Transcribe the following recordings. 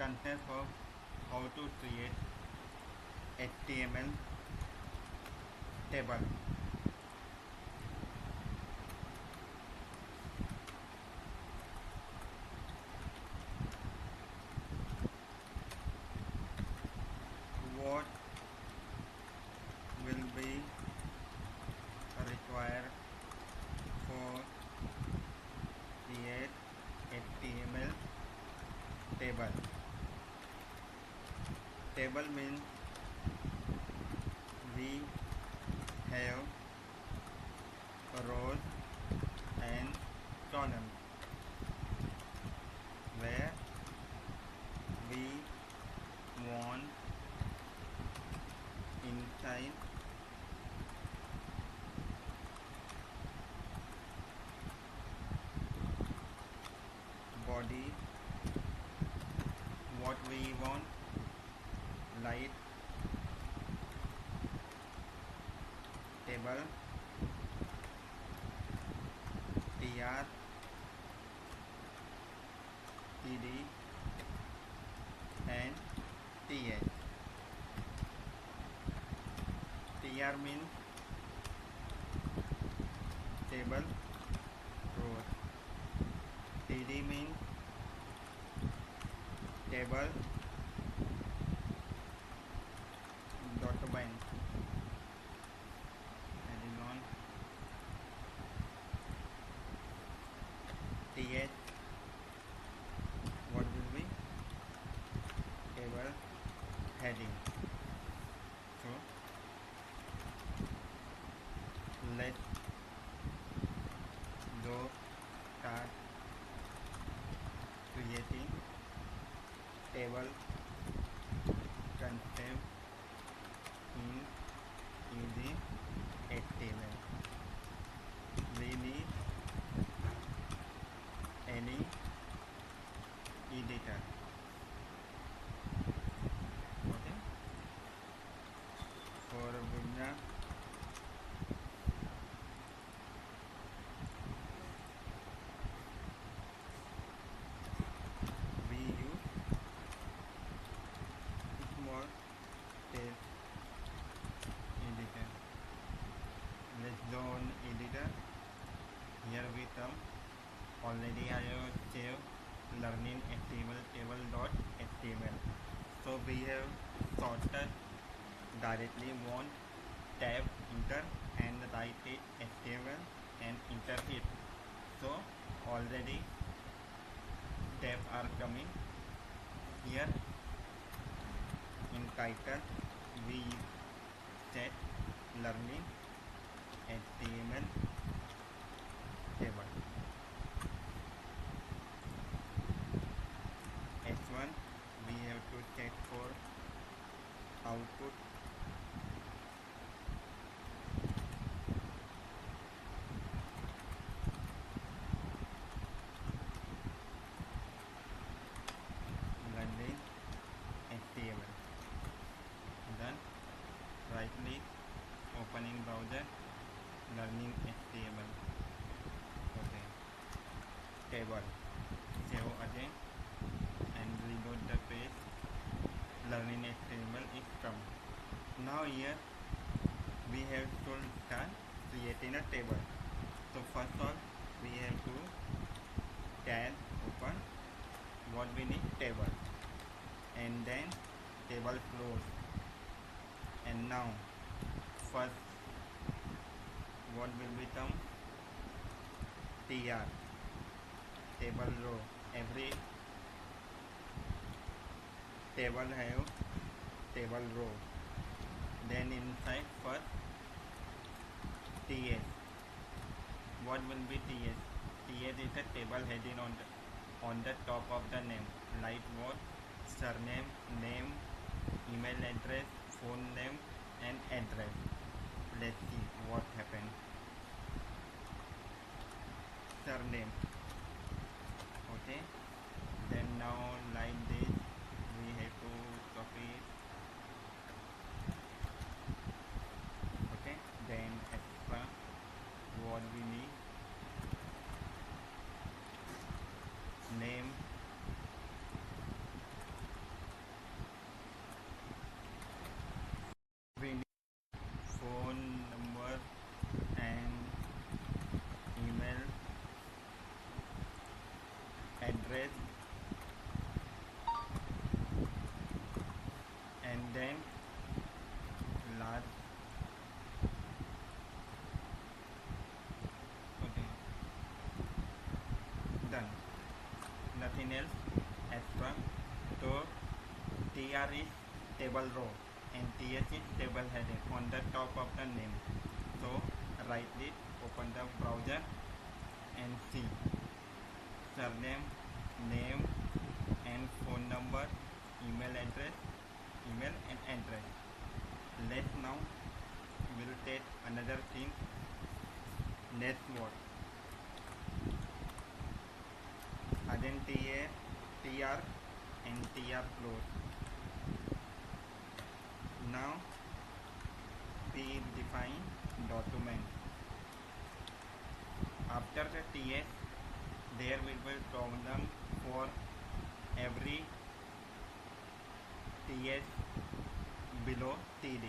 concept of how to create HTML table. What will be required for create HTML table? Table means we have rows and columns where we want inside body what we want, like table, tr, td and th. Tr means table rows, td means table document, adding on th what will be table heading. So let's go start creating table concept in easy HTML. We need any editor. Okay. For Vimya, we use small text editor. Let's go on editor. Here we come. Already I have saved learning HTML table.html. So we have sorted directly one tab enter and write it HTML and enter it. So already tabs are coming here. In title we set learning HTML table. H1 we have to check for output. Learning HTML. Then right click, opening browser, learning HTML. Okay. Table. Save again and reload the page. Learning HTML is come. Now here we have to start creating a table. So first of all we have to tab open what we need table and then table close. And now first what will become tr, table row. Every table have table row. Then inside first ts. What will be ts? Ts is a table heading on the top of the name, like what? Surname, name, email address, phone name and address. Let's see what happened. Surname. Okay. Then now like this we have to copy it. Okay. Then extra what we need, name, nothing else extra. So TR is table row and TS is table heading on the top of the name. So write it, open the browser and see surname, name and phone number, email address, email and address. Let's now we'll take another thing, network. Again TR and TR close. Now we define document. After the TS, there will be problem for every TS below TD.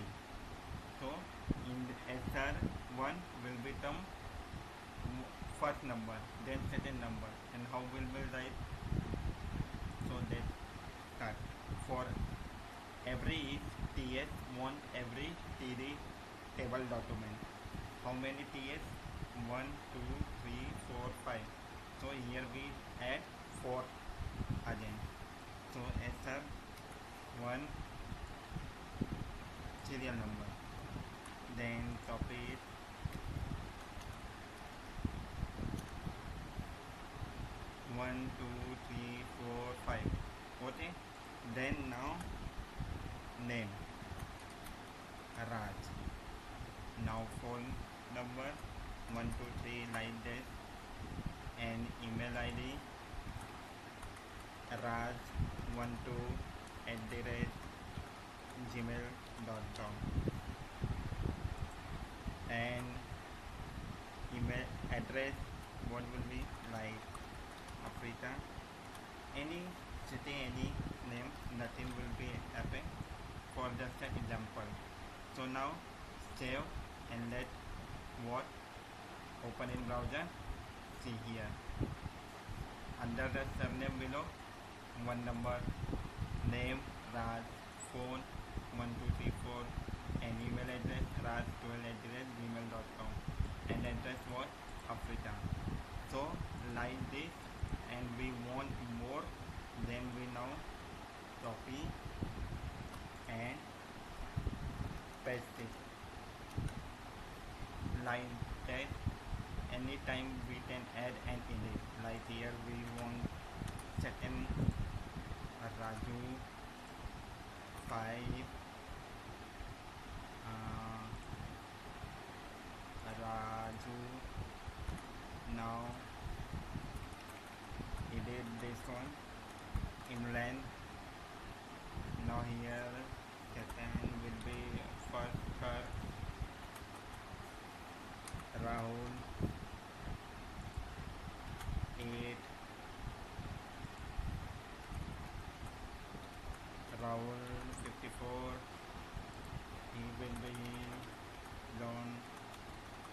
So in SR1 will become first number, then second number, and how will we write? So that start for every TS want every TD table document. How many TS? 1, 2, 3, 4, 5. So here we add 4 again. So SR1 serial number. Then copy it. One, two, three, four, five. Okay. Then now name Raj. Now phone number 1, 2, 3 like this, and email ID raj12@gmail.com, and email address what will be like Africa, any city, any name, nothing will be happen for just an example. So now save and let what open in browser. See here under the surname below one number, name Raj, phone 1234, and email address raj12@gmail.com, and address what Africa. So like this, and we want more, then we now copy and paste it like that. Anytime we can add and edit. Like here we want second Raju 5, Raju. Now edit this one in length. Now here second will be first Rahul 8, Rahul 54, he will be John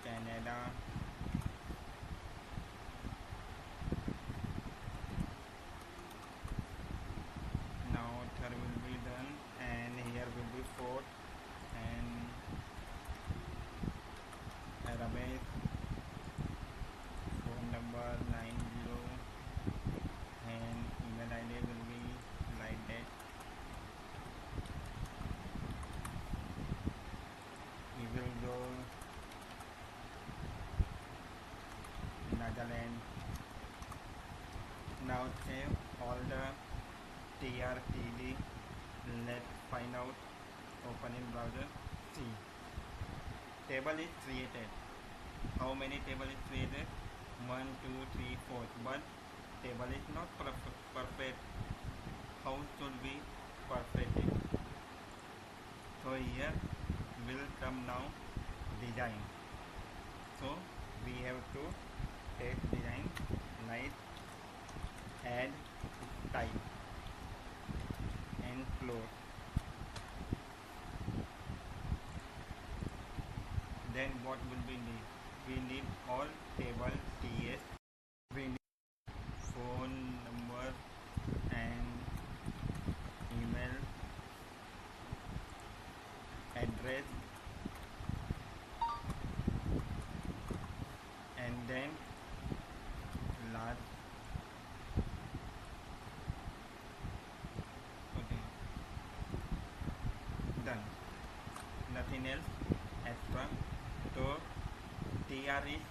Canada. Now third will be done, and here will be fourth, and Ramesh phone number 90, and email ID will be like that. We will go Nagaland. Now save all the TRTD. Let's find out. Open in browser. See, table is created. How many table is created? 1, 2, 3, 4. But table is not perfect. How should we perfect it? So here will come now design. So we have to take design like add style and close. Then what will we need? We need all table TS. We need phone number and email address, and then last nothing else extra. So TR is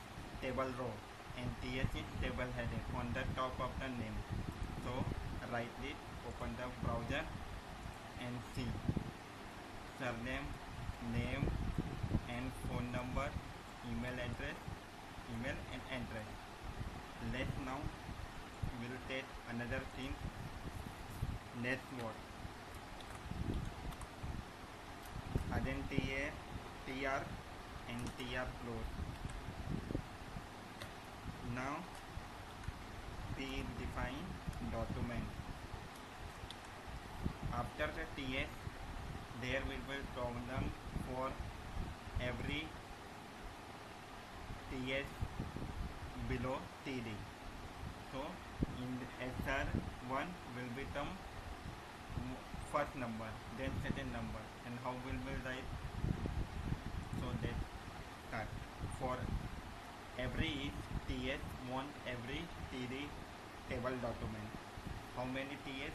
table row and TH is table heading on the top of the name. So write it, open the browser and see surname, name and phone number, email address, email and address. Let's now we'll take another thing. Next word. Again TR and TR close. Now we define document. After the TS, there will be column for every TS below TD. So in SR1 will become first number, then second number, and how will we write? So that start for every TS want every TD table document. How many TS?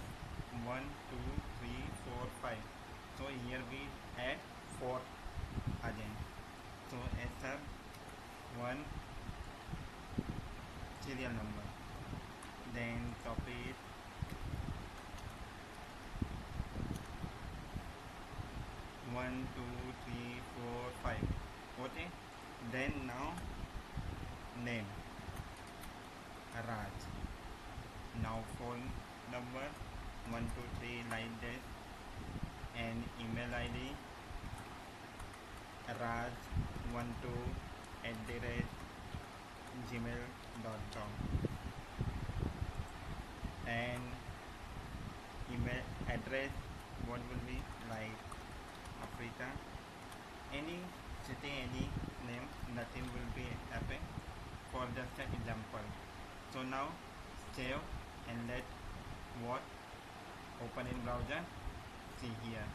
1, 2, 3, 4, 5. So here we add 4 again. So SR1 serial number. Then copy it. One, two, three, four, five. Okay. Then now name Raj. Now phone number 1, 2, 3 like this, and email ID raj12@gmail.com, and email address what will be like Africa, any city, any name, nothing will be happen for just an example. So now save and let what open in browser. See here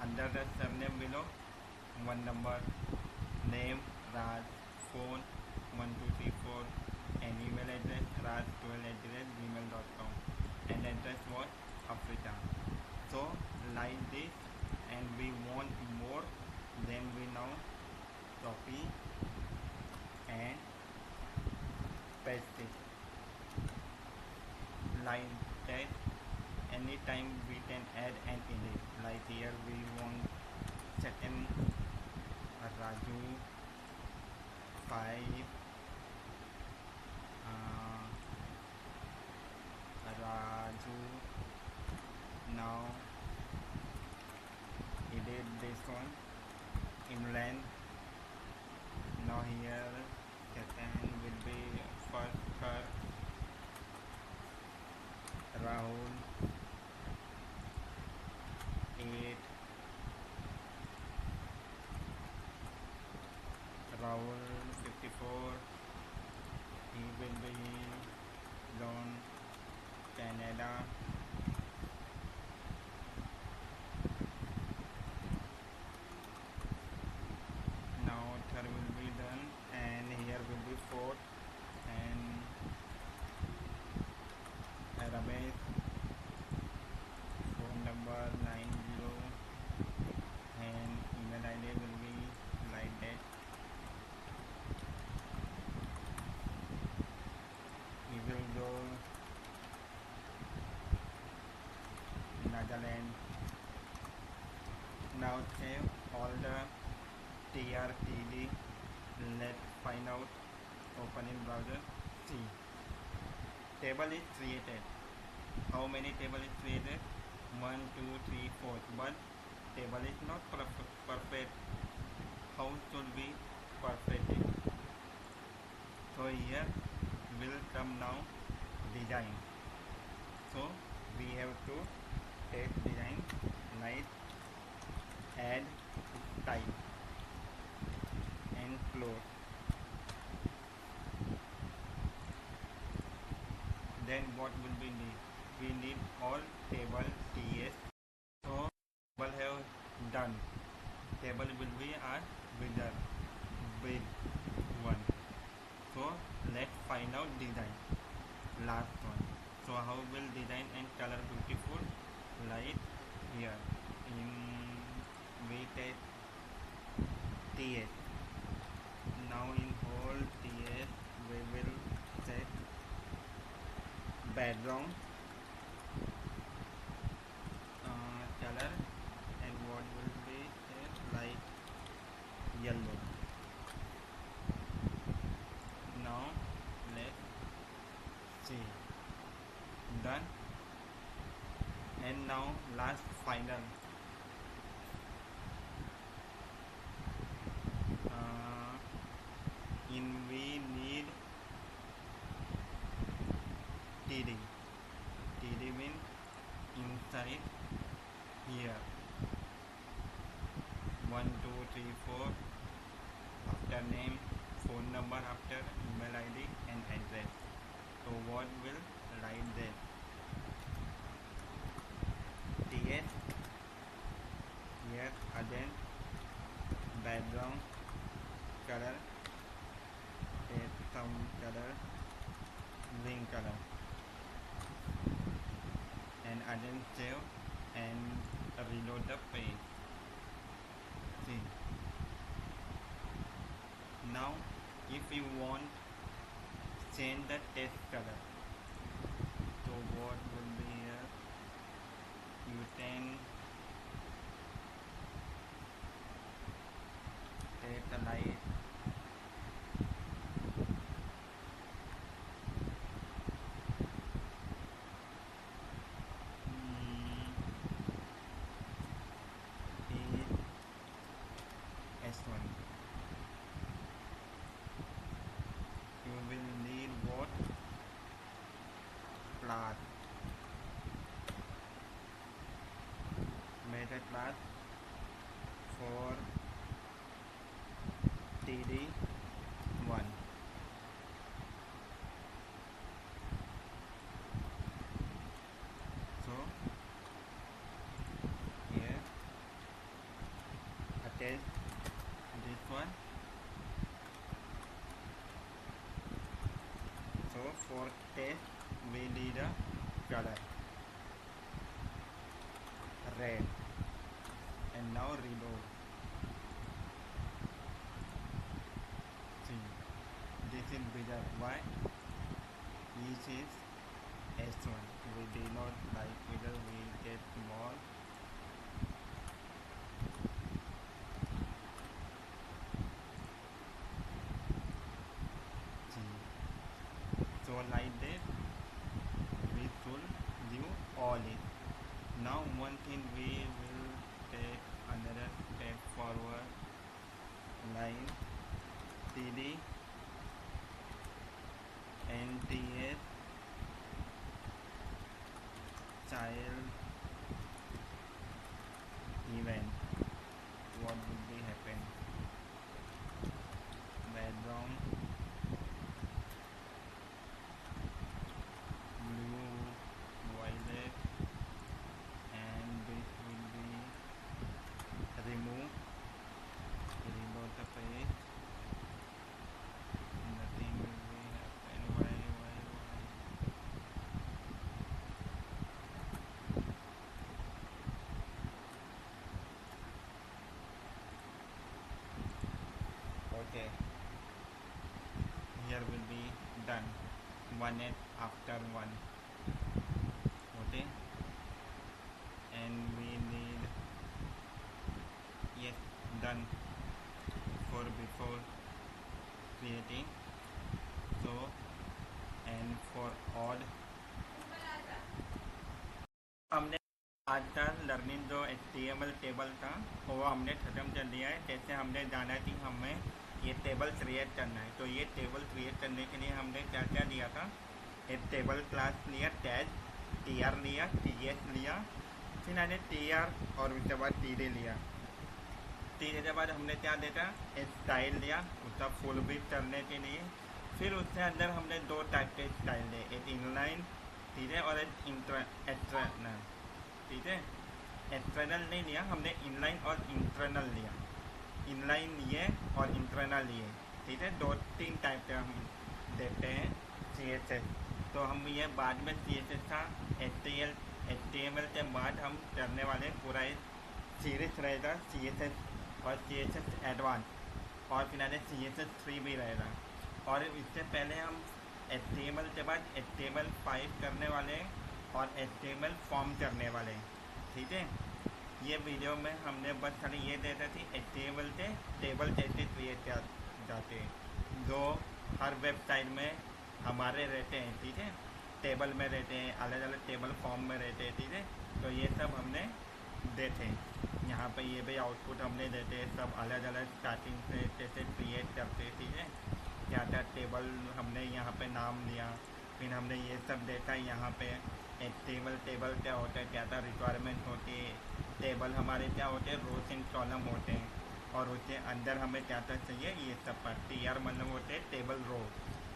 under the surname below one number, name Raj, phone 1, 2, 3, 4, and email address raj12@gmail.com, and address what Africa. So like this, and we want more, then we now copy and paste it like that. Anytime we can add and edit. Like here we want second Raju 5, Raju. Now edit this one in length. Now here second will be first Rahul 8, Rahul 54, he will be Lone Canada. Now third will be done, and here will be fourth, and Ramesh phone number 90, and email ID will be like that. We will go Nagaland. Now save all the TRTD. Let's find out. Open in browser. See, table is created. How many table is created? 1, 2, 3, 4. But table is not perfect. How should we perfect it? So here will come now design. So we have to take design like add style and close. Then what will we need? We need all table TS. So table have done. Table will be a wizard with one. So let's find out design. Last one. So how will design and color beautiful? Like here in we take TS. Now in whole TS we will set background color, and what will be set like yellow. Now let's see. Done. And now last final. We need TD. TD means inside here. 1 2 3 4 after name, phone number after, email ID and address. So what will write there? TS here, again background color, add some color, green color, and again save and reload the page. See, now if you want change the text color, so what will be here? You can take the light S1. You will need what? Class, method class for TD1. So here attach this one. So for test we need a color red, and now reload. See, this is bigger. Why? This is S1. We do not like bigger, we get small. See, so like that we should do all it. Now one thing, we will take another step forward, line TD and TS child event. What will be happen? Background blue, violet, and this will be remove. Reload the page. Nothing will be happen. Why? Okay, here will be done, one at after one. Okay, and we need, yes, done for before creating. So, and for odd, हमने आज का learning जो HTML table था वो हमने ख़त्म कर दिया है। जैसे हमने जाना कि हमें ये टेबल क्रिएट करना है, तो ये टेबल क्रिएट करने के लिए हमने क्या क्या दिया था? एक टेबल क्लास लिया, टैग, TR लिया, TS लिया, फिर हमने TR और उसके बाद TD लिया। TD के बाद हमने क्या देखा? एक स्टाइल लिया उसका फुल बिट करने के लिए। फिर उसके अंदर हमने दो टाइप के स्टाइल लिए, एक इनलाइन, ठीक है, और एक एक्सटर्नल, ठीक है। एक्सटर्नल नहीं लिया हमने, इनलाइन और इंटरनल लिया। इनलाइन लिए और इंटरनल लिए, ठीक है। दो तीन टाइप के हम देते हैं CSS। तो हम ये बाद में CSS का HTML के बाद हम करने वाले पूरा सीरीज रहेगा CSS और CSS एडवांस और फिलहाल CSS 3 भी रहेगा। और इससे पहले हम HTML के बाद HTML5 करने वाले हैं और HTML फॉर्म करने वाले हैं, ठीक है। ये वीडियो में हमने बस खाली ये देखा थी HTML के टेबल कैसे क्रिएट किया जाते हैं, जो हर वेबसाइट में हमारे रहते हैं, ठीक है। टेबल में रहते हैं, अलग अलग टेबल फॉर्म में रहते हैं, ठीक है। तो ये सब हमने देखे। यहाँ पे ये भी आउटपुट हमने देते हैं, सब अलग अलग स्टार्टिंग से कैसे क्रिएट करते हैं, ठीक है। क्या क्या टेबल हमने यहाँ पे नाम लिया, फिर हमने ये सब देखा। यहाँ पे HTML टेबल क्या होता है, क्या क्या रिक्वायरमेंट होती है, टेबल हमारे क्या होते हैं, रोज एंड कॉलम होते हैं, और उसके अंदर हमें क्या क्या चाहिए ये सब पर। TR मतलब होते हैं टेबल रो,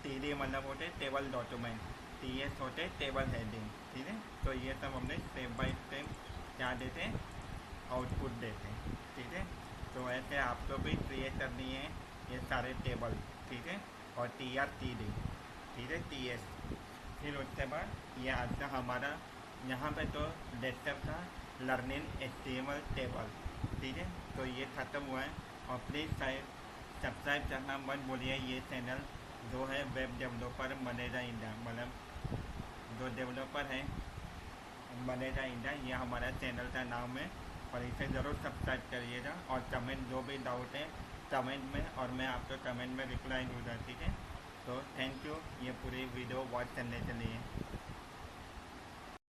TD मतलब होते हैं टेबल डॉक्यूमेंट, TS होते हैं टेबल हेडिंग, ठीक है। तो ये सब हमने स्टेप बाय स्टेप क्या देते हैं, आउटपुट देते हैं, ठीक है। तो ऐसे आपको भी क्रिएट करनी है ये सारे टेबल, ठीक है। और TR TD, ठीक है, TS। फिर उसके बाद ये आता हमारा यहाँ पे तो डेस्कटॉप था लर्निंग HTML टेबल, ठीक है। तो ये ख़त्म हुआ है। और प्लीज़ सब्सक्राइब करना मत भूलिए ये चैनल, जो है वेब डेवलपर मनेजा इंडिया, मतलब जो डेवलपर है मनेजा इंडिया, ये हमारा चैनल का नाम है। और इसे ज़रूर सब्सक्राइब करिएगा। और कमेंट जो भी डाउट है कमेंट में, और मैं आपको कमेंट में रिप्लाई दूँगा, ठीक है। तो थैंक यू ये पूरी वीडियो वॉच करने के लिए।